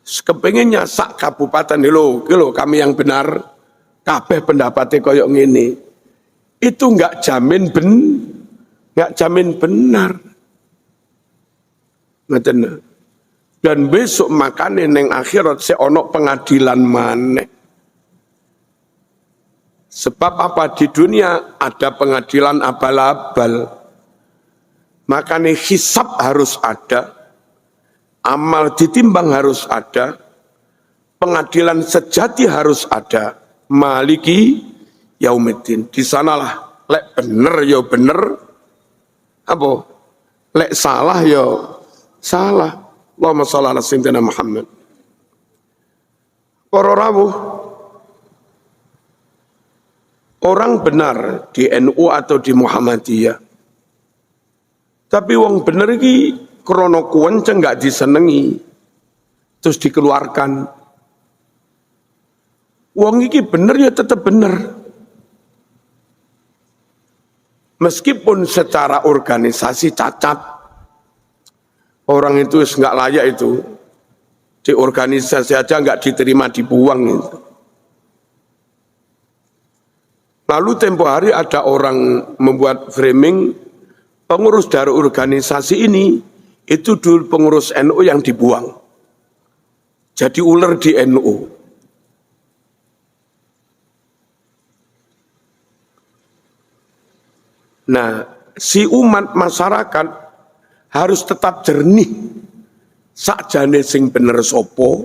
Kepengennya sak kabupaten lho kami yang benar, kabeh pendapatnya koyok ngene. Itu enggak jamin benar. Ngeten. Dan besok makane neng akhirat ono pengadilan maneh. Sebab apa? Di dunia ada pengadilan abal-abal. Makanya hisab harus ada. Amal ditimbang harus ada. Pengadilan sejati harus ada. Maliki yaumiddin. Di sanalah lek bener ya bener. Apa? Lek salah ya salah. Allahumma shalli ala sayyidina Muhammad. Para rawuh, orang benar di NU atau di Muhammadiyah. Tapi wong bener iki krana kuwenceng gak disenengi, terus dikeluarkan. Wong iki bener ya tetap bener. Meskipun secara organisasi cacat, orang itu nggak layak itu, di organisasi aja nggak diterima, dibuang itu. Lalu tempo hari ada orang membuat framing, pengurus dari organisasi ini itu dulu pengurus NU yang dibuang, jadi ular di NU. Nah, si umat masyarakat harus tetap jernih. Sakjane sing bener sopo,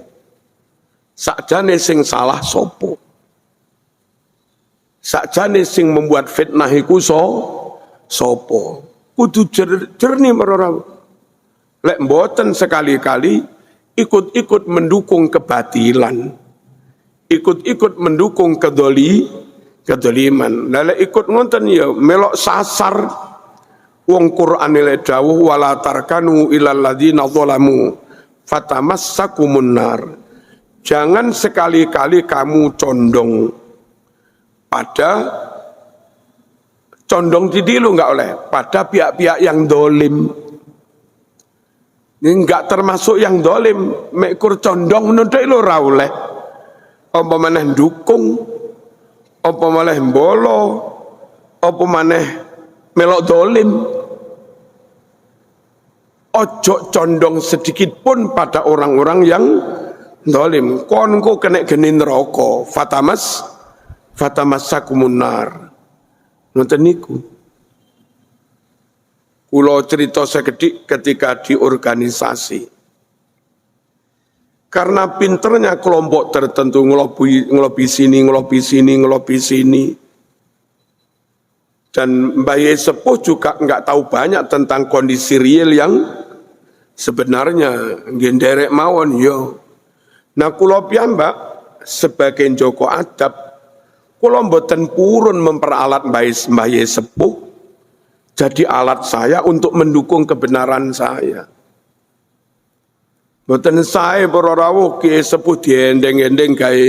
sakjane sing salah sopo. Sakjane sing membuat fitnah iku sopo. Kudu jernih merora. Lek mboten sekali-kali ikut-ikut mendukung kebatilan. Ikut-ikut mendukung kedoliman. Lele ikut ngonten ya melok sasar wong Qur'an ile dawuh wala tarkanu ilal ladzina zalamu fatamassakumun nar. Jangan sekali-kali kamu condong didilu enggak oleh pada pihak-pihak yang dolim. Ini enggak termasuk yang dolim, mekur condong menuntut lo ora oleh. Apa maneh dukung, apa malah mbolo, apa maneh melok dolim. Ojo condong sedikit pun pada orang-orang yang dolim. Konku kena geni neraka, fatamassakumun nar. Ngoten niku. Kula cerita sekedik ketika di organisasi. Karena pinternya kelompok tertentu ngelobi sini. Dan Mbah Yai Sepuh juga nggak tahu banyak tentang kondisi real yang sebenarnya ngenderek mawon yo. Nah kula piyambak sebagai Joko Adab, kula mboten purun memperalat Mbah Yai Sepuh jadi alat saya untuk mendukung kebenaran saya. Mboten sae para rawuh Ki Sepuh diendeng-endeng gawe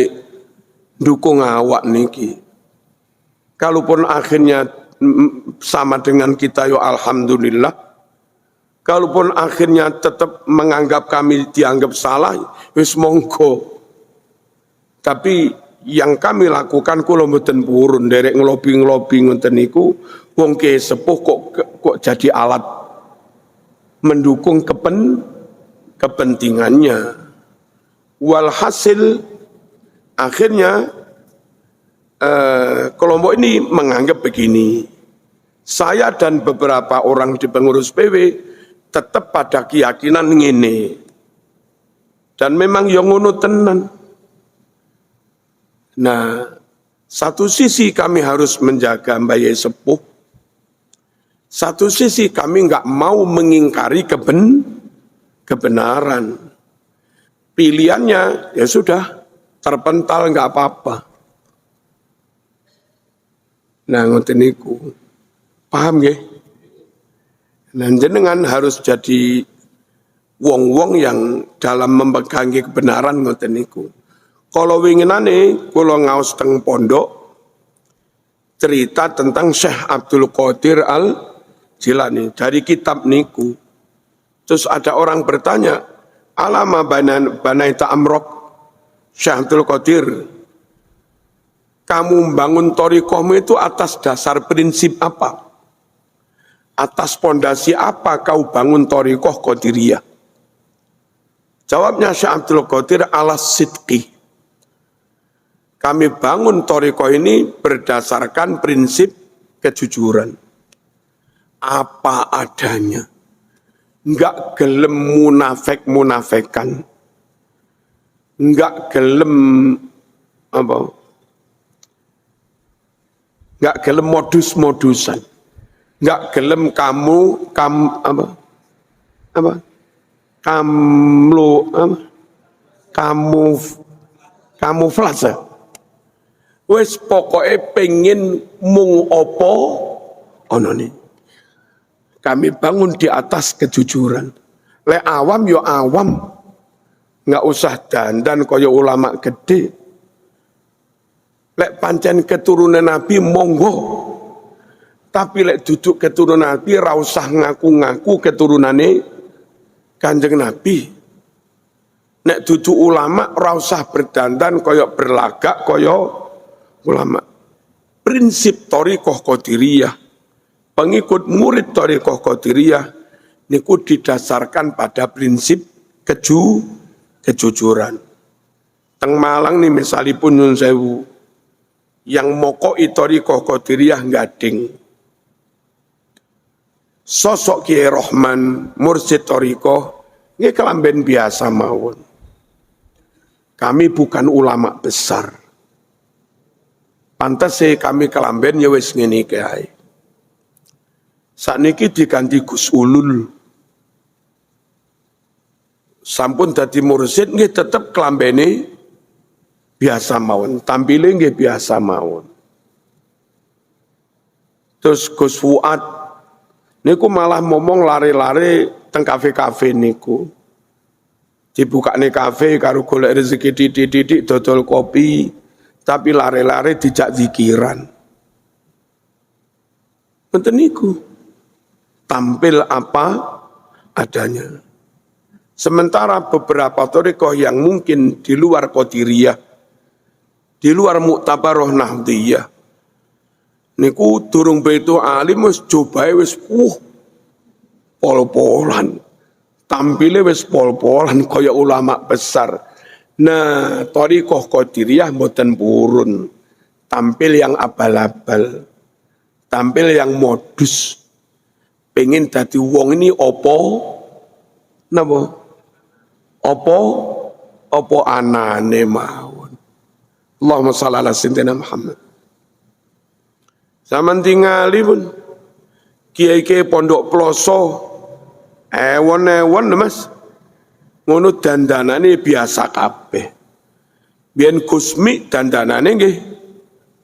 dukung awak niki. Kalaupun akhirnya sama dengan kita yo alhamdulillah. Kalaupun akhirnya tetap menganggap kami dianggap salah, wis monggo. Tapi yang kami lakukan kula mboten purun derek ngelobi ngoten niku wong Ki Sepuh kok jadi alat mendukung kepentingannya. Walhasil akhirnya kelompok ini menganggap begini, saya dan beberapa orang di pengurus PW tetap pada keyakinan ngene, dan memang yang ngono tenan. Nah, satu sisi kami harus menjaga Mbah Yai Sepuh, satu sisi kami nggak mau mengingkari kebenaran. Pilihannya ya sudah terpental nggak apa-apa. Nah ngoten niku. Paham nggih? Nah jenengan harus jadi wong-wong yang dalam memegangi kebenaran ngoten niku. Kalau winginane kula ngaos teng pondok cerita tentang Syekh Abdul Qadir Al-Jilani dari kitab niku. Terus ada orang bertanya, alama banaita amrok Syekh Abdul Qadir, kamu membangun thariqahmu itu atas dasar prinsip apa? Atas pondasi apa kau bangun thariqah Qadiriyah? Jawabnya Syekh Abdul Qadir alas sidqi. Kami bangun thariqah ini berdasarkan prinsip kejujuran. Apa adanya. Enggak gelem munafik-munafikan. Enggak gelem enggak gelem modus-modusan. Enggak gelem kamuflase. Wis pokoke pengen mung apa ana ni. Kami bangun di atas kejujuran. Lek awam yo awam. Enggak usah dandan kaya ulama gede. Lek pancen keturunan Nabi monggo. Tapi lek duduk keturunan Nabi ra usah ngaku-ngaku keturunane Kanjeng Nabi. Nek duduk ulama ra usah berdandan kaya berlagak kaya ulama. Prinsip thariqah Qadiriyah, pengikut murid thariqah Qadiriyah niku didasarkan pada prinsip kejujuran. Teng Malang nih misalipun nyun sewu, yang mokoki thariqah Qadiriyah gading sosok Kiai Rohman mursyid thariqah nggih kelamben biasa mawon. Kami bukan ulama besar. Pantes kami kelamben ya wis ngene iki ae. Sakniki diganti Gus Ulul. Sampun dadi mursyid nggih tetep kelambene biasa mawon, tampile nggih biasa mawon. Terus Gus Fuad niku malah ngomong lari-lari teng kafe-kafe niku. Dibukane kafe karo golek rezeki didik-didik dodol kopi, tapi lari-lari dijak zikiran. Ngoten niku. Tampil apa adanya. Sementara beberapa thariqah yang mungkin di luar Qadiriyah, di luar Mu'tabaroh Nahdiyah, niku durung beto alim wis cobae wis pol-polan. Tampile wis pol-polan kaya ulama besar. Nah, thariqah Qadiriyah mboten purun. Tampil yang abal-abal. Tampil yang modus. Pengen dadi wong ini opo? Napa? Opo anane mawon. Allahumma shalli ala sayyidina Muhammad. Zaman tingali pun kiai-kiai pondok ploso ewon-ewon Mas. Ngono dandanane biasa kabeh. Biyen Gusmi dandanane nggih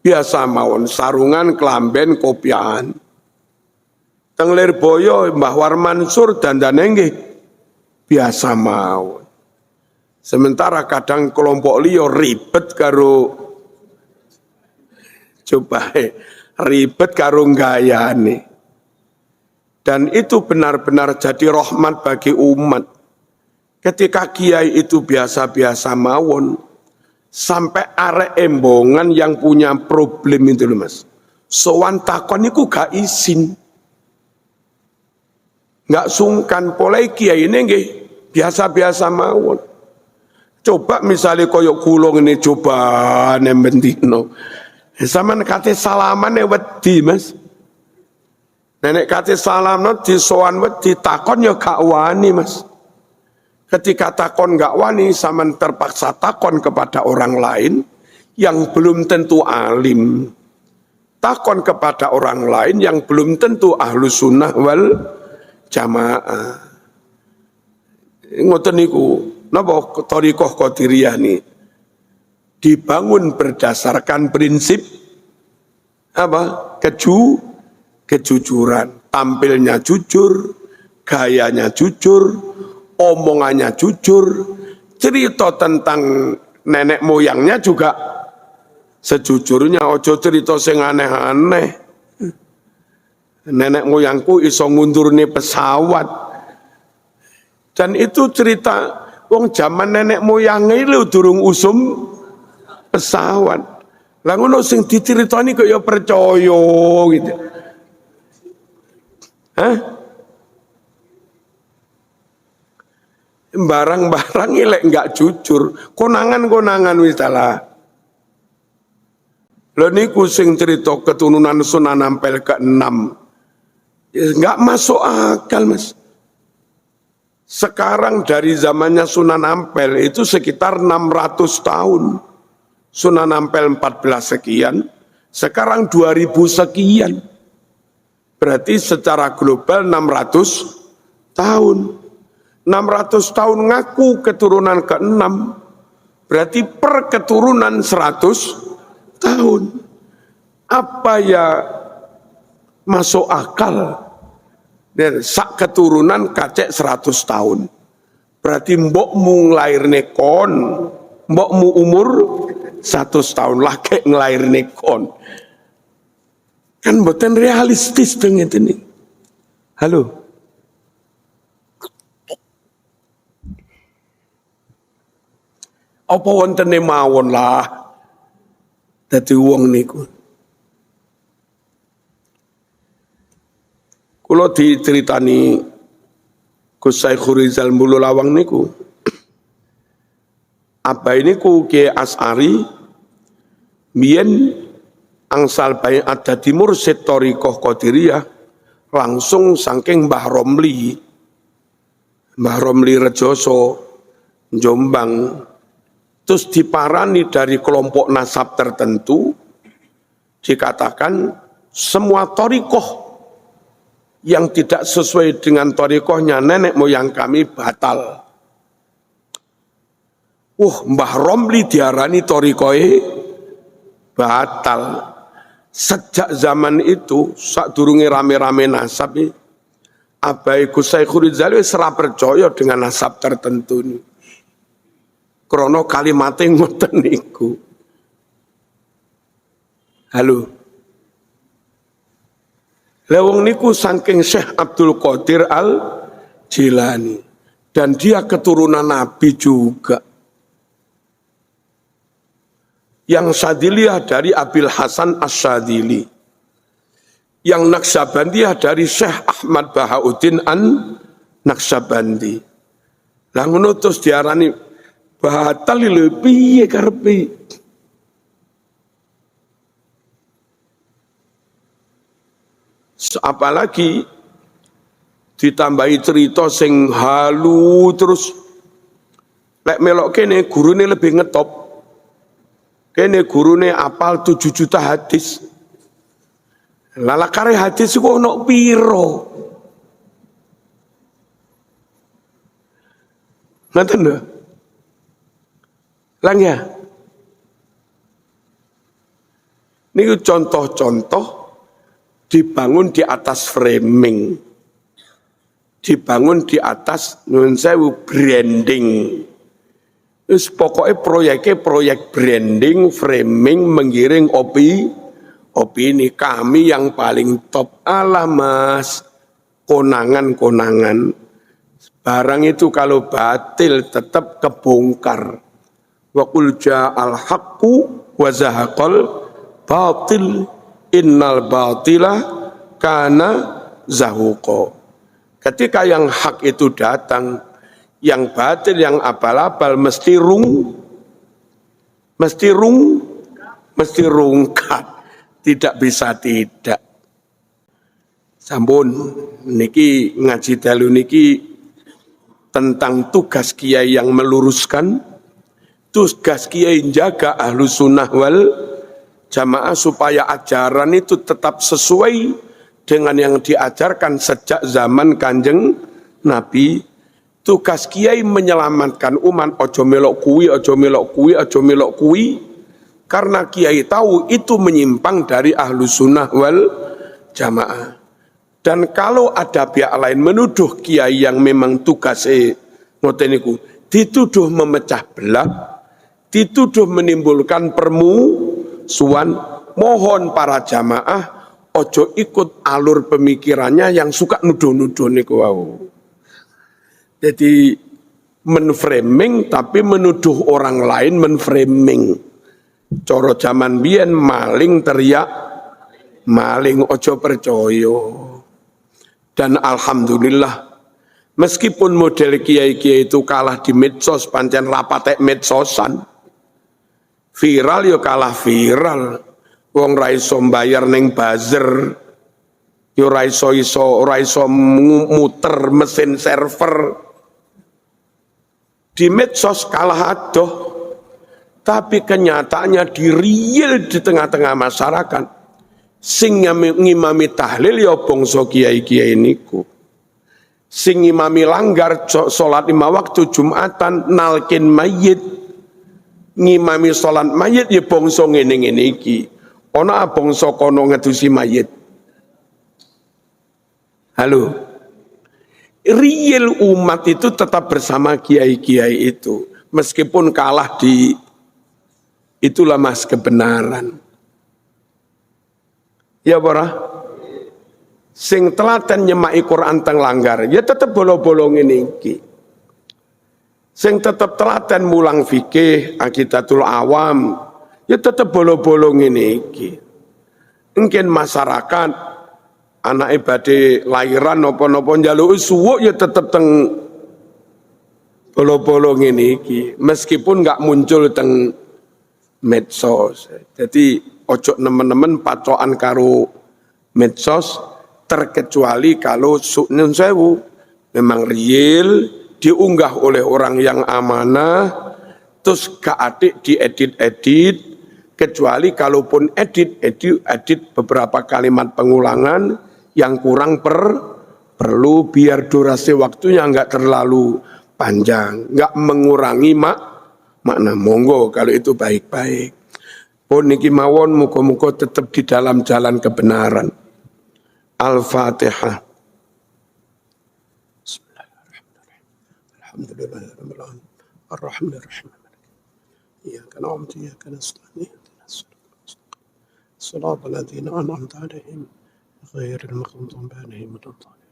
biasa mawon, sarungan, klamben, kopiahan. Teng Lirboyo Mbah Warmansur dandane nggih biasa mawon. Sementara kadang kelompok liya ribet karo ribet karo gayane. Dan itu benar-benar jadi rahmat bagi umat. Ketika kiai itu biasa-biasa mawon, sampai arek embongan yang punya problem itu loh Mas. Sowan takon niku gak izin. Gak sungkan polai kiai ini nggih biasa-biasa mawon. Coba misalnya koyok kulung ini coba nembentino. Zaman kate salaman wedi Mas. Nenek kate salam di sowan wedi takon ya gak wani Mas. Ketika takon gak wani zaman terpaksa takon kepada orang lain yang belum tentu alim. Takon kepada orang lain yang belum tentu ahlu sunnah wal jamaah. Ngoten niku napa thariqah Qadiriyah ni dibangun berdasarkan prinsip apa? Kejujuran, tampilnya jujur, gayanya jujur, omongannya jujur, cerita tentang nenek moyangnya juga sejujurnya, ojo cerita sing aneh-aneh. Nenek moyangku iso ngundurne pesawat. Dan itu cerita wong zaman nenek moyangnya lho durung usum pesawat. Lah ngono sing diceritani kok ya percaya gitu. Hah? Barang-barang ilek enggak jujur, konangan-konangan wis dalah. Lha niku sing cerita keturunan Sunan Ampel ke-6. Ya, enggak masuk akal Mas. Sekarang dari zamannya Sunan Ampel itu sekitar 600 tahun. Sunan Ampel 14 sekian, sekarang 2000 sekian. Berarti secara global 600 tahun. 600 tahun ngaku keturunan ke-6. Berarti per keturunan 100 tahun. Apa ya masuk akal? Dan sak keturunan kacek 100 tahun. Berarti mbokmu nglairne kon, mbokmu umur 100 tahun lagi nglairne kon. Kan mboten realistis dong itu nih. Halo. Apa wontene mawon lah. Dadi wong niku. Kula diceritani Gus Saikhul Rizal Mulu Lawang niku. Apa ini ku Kiai As'ari biyen angsal baiat dadi mursyid thariqah Qadiriyah langsung saking Mbah Romli. Mbah Romli Rejoso Jombang. Terus diparani dari kelompok nasab tertentu, dikatakan semua thariqah yang tidak sesuai dengan thariqahnya nenek moyang kami batal. Mbah Romli diarani thariqahe batal. Sejak zaman itu, sadurunge rame-rame nasab, Abai Gus Saikhul Rizal ora percaya dengan nasab tertentu ini. Krono kalimatnya ngoten niku. Halo. Lewong niku saking Syekh Abdul Qadir Al-Jilani. Dan dia keturunan Nabi juga. Yang Syadziliyah dari Abil Hasan As-Syadzili. Yang Naqsabandiyah dari Syekh Ahmad Bahauddin An-Naqsabandi. Lah ngono terus diarani batal lho piye karepe. Apalagi ditambahi cerita sing halu terus lek melok kene gurune lebih ngetop. Kene gurune apal 7 juta hadis. Lalakare hadis iku ono piro? Ngoten lho. Lang ya. Ini contoh-contoh dibangun di atas framing. Dibangun di atas nyuwun sewu branding. Wis pokoknya proyek branding, framing, menggiring opini kami yang paling top. Alah mas, konangan-konangan. Barang itu kalau batil tetap kebongkar. Wa qul ja'al haqqu wa zahaqal batil innal batila kana zahuqa. Ketika yang hak itu datang, yang batil, yang abal-abal mesti rungkat, tidak bisa tidak. Sampun niki ngaji dalu niki tentang tugas kiai yang meluruskan. Tugas kiai jaga ahlu sunnah wal jamaah supaya ajaran itu tetap sesuai dengan yang diajarkan sejak zaman Kanjeng Nabi. Tugas kiai menyelamatkan umat, ojo melok kuwi, ojo melok kuwi, ojo melok kuwi. Karena kiai tahu itu menyimpang dari ahlu sunnah wal jamaah. Dan kalau ada pihak lain menuduh kiai yang memang tugasnya ngoteniku dituduh memecah belah, dituduh menimbulkan permusuhan, mohon para jamaah ojo ikut alur pemikirannya yang suka nuduh-nuduh niku wau. Jadi menframing tapi menuduh orang lain menframing. Coro zaman biyen maling teriak maling, ojo percaya. Dan alhamdulillah meskipun model kiai-kiai itu kalah di medsos, pancen rapatek medsosan. Viral yo kalah viral. Wong ra iso mbayar ning buzzer. Yo ra iso muter mesin server. Di medsos kalah adoh. Tapi kenyataannya di real di tengah-tengah masyarakat. Sing ngimami tahlil ya bangsa kiai-kiai niku. Sing ngimami langgar salat 5 waktu Jumatan nalkin mayit. ngimami salat mayit ya bangsa ngene-ngene iki. Ana bangsa kono ngedusi mayit. Halo. Real umat itu tetap bersama kiai-kiai itu. Meskipun kalah di itulah mas kebenaran. Ya bara. Sing telaten nyemaki Quran teng langgar, ya tetep bolo-bolo ngene iki. Sing tetep telaten mulang fikih, Aqidatul Awam, ya tetep bolo-bolo ngene iki. Mungkin masyarakat anak badhe lairan napa-napa njaluk suwuk ya tetep teng bolo-bolo ngene iki. Meskipun enggak muncul teng medsos. Jadi ojo nemen-nemen pacokan karo medsos terkecuali kalau nyun sewu memang real diunggah oleh orang yang amanah terus gak adik diedit-edit, kecuali kalaupun edit beberapa kalimat pengulangan yang kurang perlu biar durasi waktunya enggak terlalu panjang, enggak mengurangi makna. Monggo kalau itu baik-baik. Pun niki mawon muga-muga tetap di dalam jalan kebenaran. Al-Fatihah. Bismillahirrahmanirrahim. Alhamdulillahirabbil alamin. Arrahmanirrahim. Iyyaka na'budu wa iyyaka nasta'in. Shiratal ladzina an'amta 'alaihim ghairil maghdubi 'alaihim waladdallin.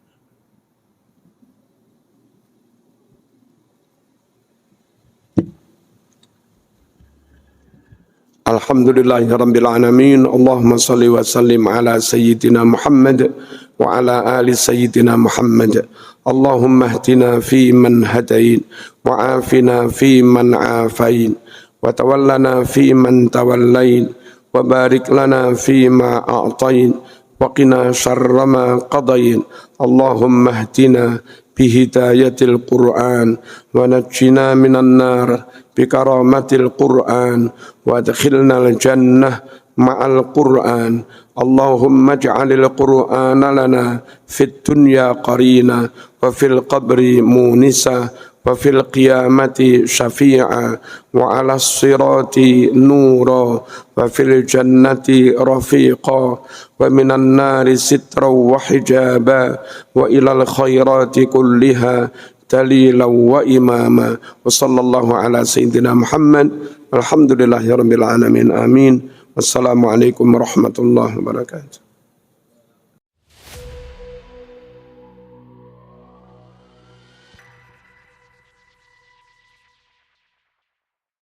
Alhamdulillahirabbil alamin. Allahumma shalli wa sallim ala sayyidina Muhammad wa ala ali sayyidina Muhammad. Allahumma ihdina fi man hadain wa afina fi man afain wa tawallana fi man tawallain wa barik lana fi ma a'tain wa qina syarra ma qadain. Allahumma ihdina bihidayatil Qur'an wa najjina minan nar bikaramatil Qur'an wa adkhilnal jannah ma'al Qur'an. Allahumma ij'alil Qur'ana lana fid dunya qarina wa fil qabri munisa wa fil qiyamati syafi'a wa 'alas sirati nura wa fil jannati rafiqa wa minan nari sitra wa hijaba wa ilal khairati kulliha dalilan wa imama. Wa sallallahu ala sayyidina Muhammad walhamdulillahirabbil alamin. Amin. Wassalamualaikum warahmatullahi wabarakatuh.